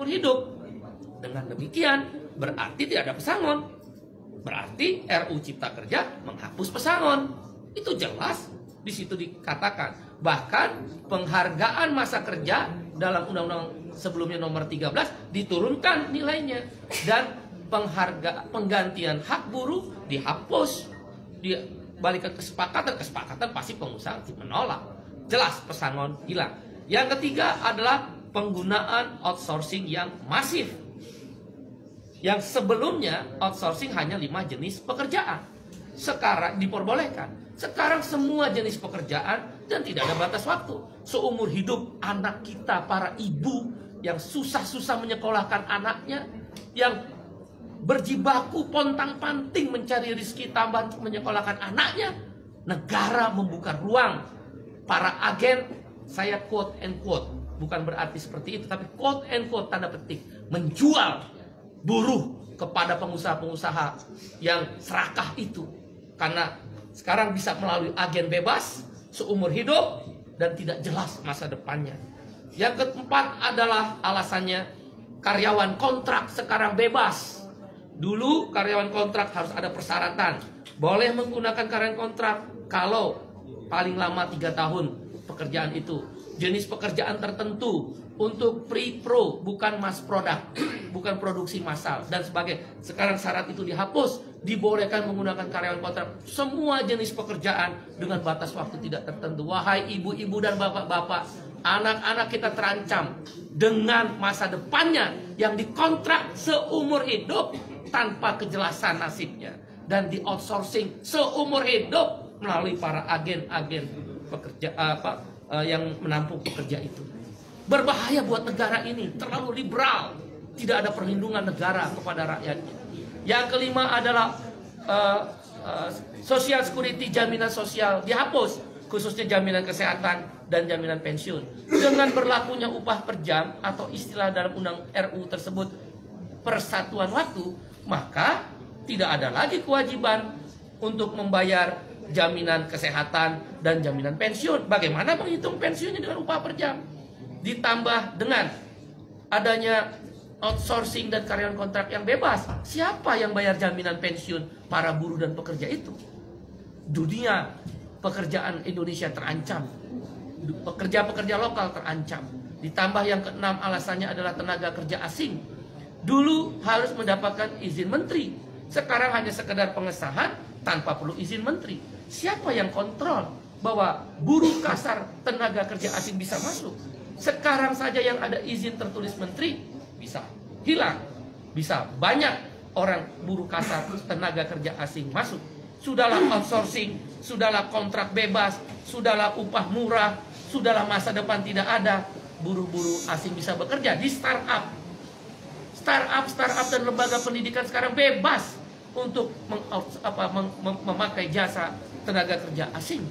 hidup. Dengan demikian berarti tidak ada pesangon. Berarti RU Cipta Kerja menghapus pesangon. Itu jelas di situ dikatakan. Bahkan penghargaan masa kerja dalam undang-undang sebelumnya nomor 13 diturunkan nilainya, dan penggantian hak buruh dihapus. Dibalikan kesepakatan pasti pengusaha menolak. Jelas pesangon hilang. Yang ketiga adalah penggunaan outsourcing yang masif. Yang sebelumnya outsourcing hanya 5 jenis pekerjaan, sekarang diperbolehkan. Sekarang semua jenis pekerjaan dan tidak ada batas waktu. Seumur hidup anak kita, para ibu yang susah-susah menyekolahkan anaknya, yang berjibaku pontang-panting mencari rezeki tambahan untuk menyekolahkan anaknya, negara membuka ruang. Para agen, saya quote and quote, bukan berarti seperti itu, tapi quote and quote tanda petik, menjual buruh kepada pengusaha-pengusaha yang serakah itu. Karena sekarang bisa melalui agen bebas seumur hidup dan tidak jelas masa depannya. Yang keempat adalah alasannya karyawan kontrak sekarang bebas. Dulu karyawan kontrak harus ada persyaratan. Boleh menggunakan karyawan kontrak kalau paling lama 3 tahun pekerjaan itu. Jenis pekerjaan tertentu, untuk pre-pro, bukan mass product, bukan produksi massal dan sebagainya. Sekarang syarat itu dihapus, dibolehkan menggunakan karyawan kontrak. Semua jenis pekerjaan dengan batas waktu tidak tertentu. Wahai ibu-ibu dan bapak-bapak, anak-anak kita terancam dengan masa depannya yang dikontrak seumur hidup tanpa kejelasan nasibnya, dan di outsourcing seumur hidup melalui para agen-agen pekerja yang menampung pekerja itu. Berbahaya buat negara ini, terlalu liberal, tidak ada perlindungan negara kepada rakyatnya. Yang kelima adalah social security, jaminan sosial dihapus, khususnya jaminan kesehatan dan jaminan pensiun. Dengan berlakunya upah per jam atau istilah dalam undang RU tersebut persatuan waktu, maka tidak ada lagi kewajiban untuk membayar jaminan kesehatan dan jaminan pensiun. Bagaimana menghitung pensiunnya dengan upah per jam? Ditambah dengan adanya outsourcing dan karyawan kontrak yang bebas, siapa yang bayar jaminan pensiun para buruh dan pekerja itu? Dunia pekerjaan Indonesia terancam, pekerja-pekerja lokal terancam. Ditambah yang keenam alasannya adalah tenaga kerja asing. Dulu harus mendapatkan izin menteri, sekarang hanya sekedar pengesahan tanpa perlu izin menteri. Siapa yang kontrol bahwa buruh kasar tenaga kerja asing bisa masuk? Sekarang saja yang ada izin tertulis menteri bisa hilang, bisa banyak orang buruh kasar tenaga kerja asing masuk. Sudahlah outsourcing, sudahlah kontrak bebas, sudahlah upah murah, sudahlah masa depan tidak ada, buruh-buruh asing bisa bekerja di startup dan lembaga pendidikan sekarang bebas untuk memakai jasa tenaga kerja asing.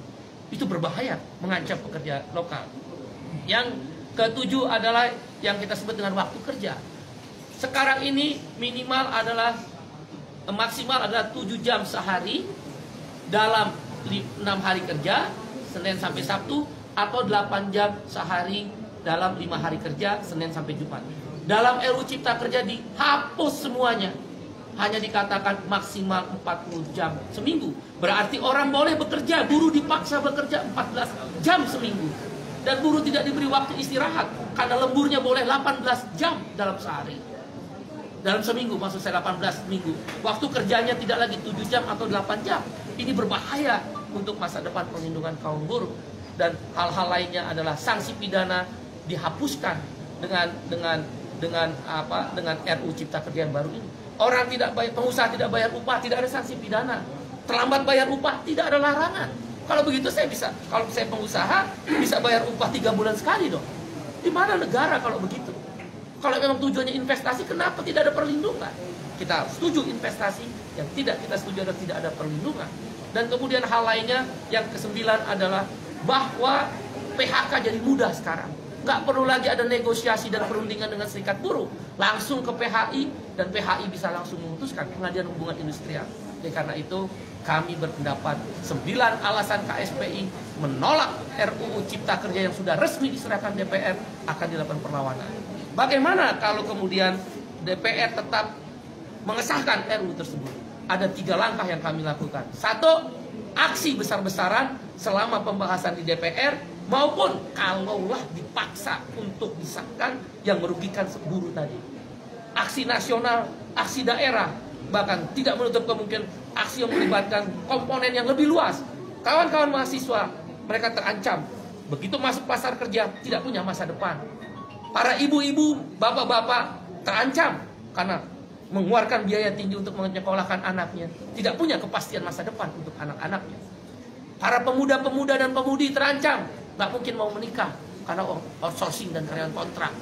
Itu berbahaya, mengancam pekerja lokal. Yang ketujuh adalah yang kita sebut dengan waktu kerja. Sekarang ini minimal adalah maksimal adalah 7 jam sehari dalam 6 hari kerja, Senin sampai Sabtu, atau 8 jam sehari dalam 5 hari kerja, Senin sampai Jumat. Dalam RU Cipta Kerja dihapus semuanya. Hanya dikatakan maksimal 40 jam seminggu. Berarti orang boleh bekerja, buruh dipaksa bekerja 14 jam seminggu. Dan buruh tidak diberi waktu istirahat, karena lemburnya boleh 18 jam dalam sehari. Dalam seminggu, maksud saya 18 minggu. Waktu kerjanya tidak lagi 7 jam atau 8 jam. Ini berbahaya untuk masa depan perlindungan kaum buruh. Dan hal-hal lainnya adalah sanksi pidana dihapuskan dengan RU Cipta Kerja yang baru ini. Orang tidak bayar, pengusaha tidak bayar upah, tidak ada sanksi pidana. Terlambat bayar upah, tidak ada larangan. Kalau begitu kalau saya pengusaha bisa bayar upah 3 bulan sekali dong. Di mana negara kalau begitu? Kalau memang tujuannya investasi, kenapa tidak ada perlindungan? Kita setuju investasi, yang tidak kita setuju adalah tidak ada perlindungan. Dan kemudian hal lainnya yang kesembilan adalah bahwa PHK jadi mudah sekarang. Nggak perlu lagi ada negosiasi dan perundingan dengan serikat buruh. Langsung ke PHI, dan PHI bisa langsung memutuskan Pengadilan Hubungan Industrial. Oleh karena itu, kami berpendapat 9 alasan KSPI menolak RUU Cipta Kerja yang sudah resmi diserahkan DPR akan dilakukan perlawanan. Bagaimana kalau kemudian DPR tetap mengesahkan RUU tersebut? Ada 3 langkah yang kami lakukan. 1, aksi besar-besaran selama pembahasan di DPR, maupun kalaulah dipaksa untuk disahkan yang merugikan buruh tadi. Aksi nasional, aksi daerah, bahkan tidak menutup kemungkinan aksi yang melibatkan komponen yang lebih luas. Kawan-kawan mahasiswa, mereka terancam. Begitu masuk pasar kerja, tidak punya masa depan. Para ibu-ibu, bapak-bapak terancam karena mengeluarkan biaya tinggi untuk menyekolahkan anaknya, tidak punya kepastian masa depan untuk anak-anaknya. Para pemuda-pemuda dan pemudi terancam, nggak mungkin mau menikah karena outsourcing dan karyawan kontrak.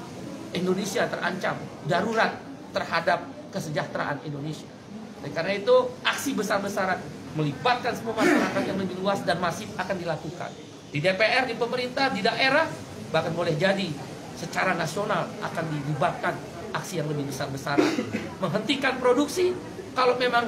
Indonesia terancam darurat terhadap kesejahteraan Indonesia. Dan karena itu aksi besar-besaran melibatkan semua masyarakat yang lebih luas dan masif akan dilakukan di DPR, di pemerintah, di daerah, bahkan boleh jadi secara nasional akan dilibatkan aksi yang lebih besar-besaran. Menghentikan produksi kalau memang